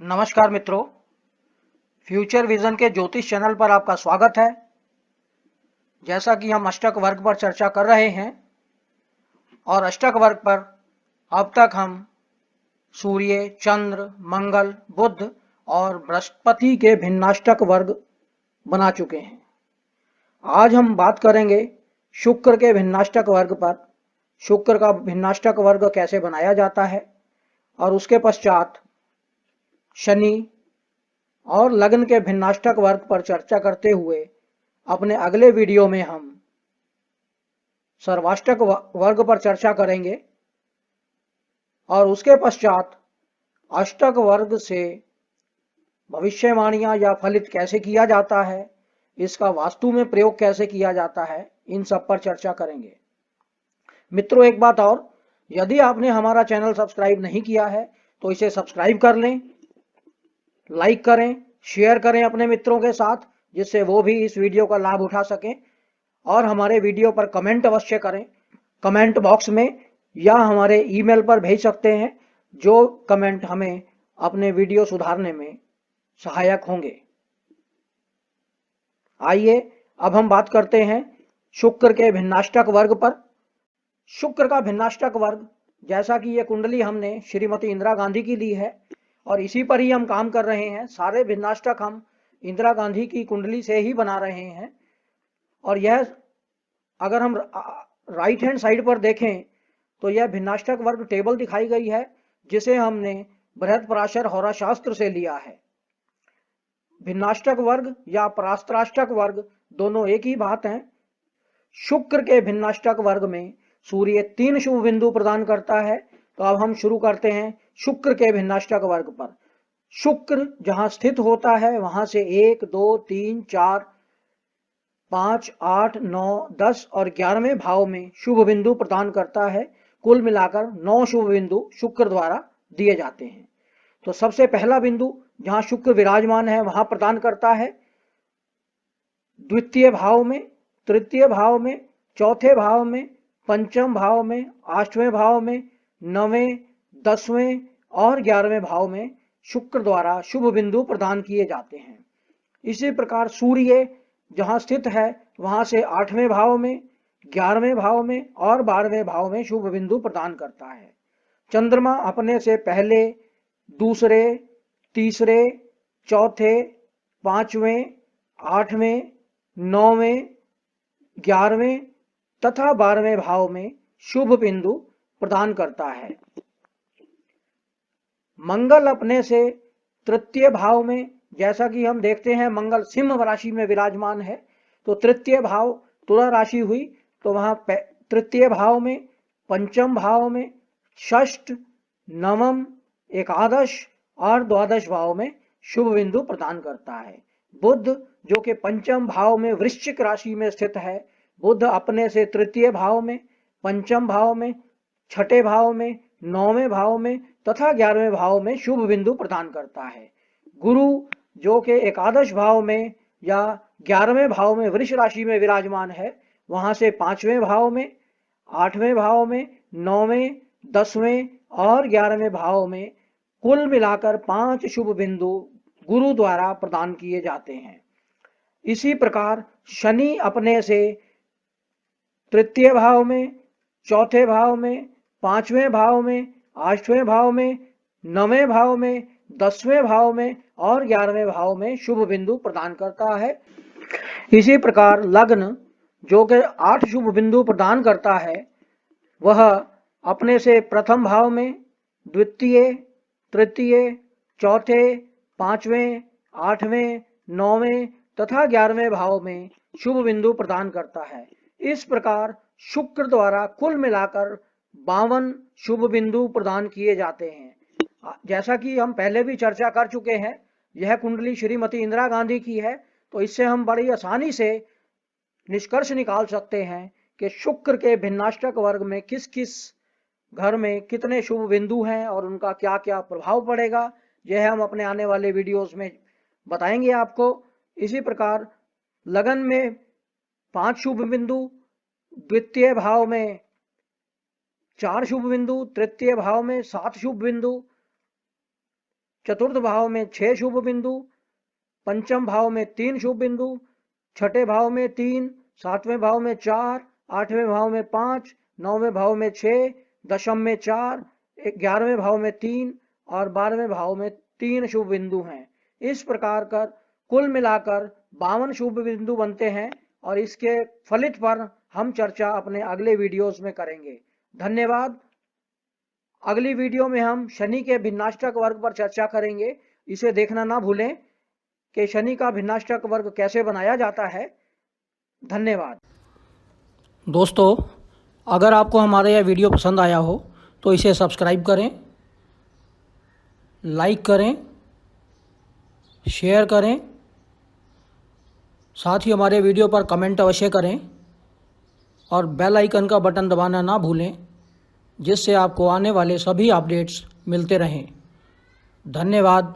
नमस्कार मित्रों, future vision के ज्योतिष चैनल पर आपका स्वागत है। जैसा कि हम अष्टक वर्ग पर चर्चा कर रहे हैं और अष्टक वर्ग पर अब तक हम सूर्य, चंद्र, मंगल, बुध और बृहस्पति के भिन्नाष्टक वर्ग बना चुके हैं। आज हम बात करेंगे शुक्र के भिन्नाष्टक वर्ग पर। शुक्र का भिन्नाष्टक वर्ग कैसे बनाया जाता है और उसके पश्चात शनि और लग्न के भिन्नाष्टक वर्ग पर चर्चा करते हुए अपने अगले वीडियो में हम सर्वाष्टक वर्ग पर चर्चा करेंगे और उसके पश्चात अष्टक वर्ग से भविष्यवाणियां या फलित कैसे किया जाता है, इसका वास्तु में प्रयोग कैसे किया जाता है, इन सब पर चर्चा करेंगे। मित्रों, एक बात और, यदि आपने हमारा चैनल सब्सक्राइब नहीं किया है तो इसे सब्सक्राइब कर लें, लाइक करें, शेयर करें अपने मित्रों के साथ, जिससे वो भी इस वीडियो का लाभ उठा सकें। और हमारे वीडियो पर कमेंट अवश्य करें, कमेंट बॉक्स में या हमारे ईमेल पर भेज सकते हैं, जो कमेंट हमें अपने वीडियो सुधारने में सहायक होंगे। आइए अब हम बात करते हैं शुक्र के भिन्नाष्टक वर्ग पर। शुक्र का भिन्नाष्टक वर्ग, जैसा कि ये कुंडली हमने श्रीमती इंदिरा गांधी की ली है और इसी पर ही हम काम कर रहे हैं। सारे भिन्नाष्टक हम इंदिरा गांधी की कुंडली से ही बना रहे हैं। और यह अगर हम राइट हैंड साइड पर देखें तो यह भिन्नाष्टक वर्ग टेबल दिखाई गई है, जिसे हमने बृहत्पराशर होरा शास्त्र से लिया है। भिन्नाष्टक वर्ग या परास्त्राष्टक वर्ग दोनों एक ही बात है। शुक्र के भिन्नाष्टक वर्ग में सूर्य 3 शुभ बिंदु प्रदान करता है। तो अब हम शुरू करते हैं शुक्र के भिन्नाष्टक वर्ग पर। शुक्र जहां स्थित होता है वहां से 1, 2, 3, 4, 5, 8, 9, 10 और 11वें भाव में शुभ बिंदु प्रदान करता है। कुल मिलाकर 9 शुभ बिंदु शुक्र द्वारा दिए जाते हैं। तो सबसे पहला बिंदु जहां शुक्र विराजमान है वहां प्रदान करता है द्वितीय भाव में, तृतीय भाव में, चौथे भाव में, पंचम भाव में, आठवें भाव में, 9वें, 10वें और 11वें भाव में शुक्र द्वारा शुभ बिंदु प्रदान किए जाते हैं। इसी प्रकार सूर्य जहां स्थित है वहां से 8वें भाव में, 11वें भाव में और 12वें भाव में शुभ बिंदु प्रदान करता है। चंद्रमा अपने से पहले, दूसरे, तीसरे, चौथे, 5वें, 8वें, 9वें, 11वें तथा 12वें भाव में शुभ बिंदु प्रदान करता है। मंगल अपने से तृतीय भाव में, जैसा कि हम देखते हैं मंगल सिंह राशि में विराजमान है, तो तृतीय भाव तुला राशि हुई, तो वहां तृतीय भाव में, पंचम भाव में, षष्ठ, नवम, एकादश और द्वादश भाव में शुभ बिंदु प्रदान करता है। बुध जो कि पंचम भाव में वृश्चिक राशि में स्थित है, बुध अपने से तृतीय भाव में, पंचम भाव में, छठे भाव में, 9वें भाव में तथा 11वें भाव में शुभ बिंदु प्रदान करता है। गुरु जो कि एकादश भाव में या 11वें भाव में वृष राशि में विराजमान है, वहां से 5वें भाव में, 8वें भाव में, 9वें, 10वें और 11वें भाव में कुल मिलाकर 5 शुभ बिंदु गुरु द्वारा प्रदान किए जाते हैं। इसी प्रकार शनि अपने से तृतीय भाव में, चौथे भाव में, 5वें भाव में, 8वें भाव में, 9वें भाव में, 10वें भाव में और 11वें भाव में शुभ बिंदु प्रदान करता है। इसी प्रकार लग्न जो कि 8 शुभ बिंदु प्रदान करता है, वह अपने से प्रथम भाव में, द्वितीय, तृतीय, चौथे, 5वें, 8वें, 9वें तथा 11वें भाव में शुभ बिंदु प्रदान करता है। इस प्रकार शुक्र द्वारा कुल मिलाकर 52 शुभ बिंदु प्रदान किए जाते हैं। जैसा कि हम पहले भी चर्चा कर चुके हैं, यह कुंडली श्रीमती इंदिरा गांधी की है, तो इससे हम बड़ी आसानी से निष्कर्ष निकाल सकते हैं कि शुक्र के भिन्नाष्टक वर्ग में किस किस घर में कितने शुभ बिंदु हैं और उनका क्या क्या प्रभाव पड़ेगा। यह हम अपने आने वाले वीडियोस में बताएंगे आपको। इसी प्रकार लगन में 5 शुभ बिंदु, द्वितीय भाव में 4 शुभ बिंदु, तृतीय भाव में 7 शुभ बिंदु, चतुर्थ भाव में 6 शुभ बिंदु, पंचम भाव में 3 शुभ बिंदु, छठे भाव में 3, सातवें भाव में 4, आठवें भाव में 5, नौवें भाव में 6, दशम में 4, 11वें भाव में 3 और 12वें भाव में 3 शुभ बिंदु हैं। इस प्रकार कर कुल मिलाकर 52 शुभ बिंदु बनते हैं और इसके फलित पर हम चर्चा अपने अगले वीडियोस में करेंगे। धन्यवाद। अगली वीडियो में हम शनि के भिन्नाष्टक वर्ग पर चर्चा करेंगे। इसे देखना ना भूलें कि शनि का भिन्नाष्टक वर्ग कैसे बनाया जाता है। धन्यवाद। दोस्तों, अगर आपको हमारा यह वीडियो पसंद आया हो तो इसे सब्सक्राइब करें, लाइक करें, शेयर करें, साथ ही हमारे वीडियो पर कमेंट अवश्य करें और बेल आइकन का बटन दबाना ना भूलें, जिससे आपको आने वाले सभी अपडेट्स मिलते रहें। धन्यवाद।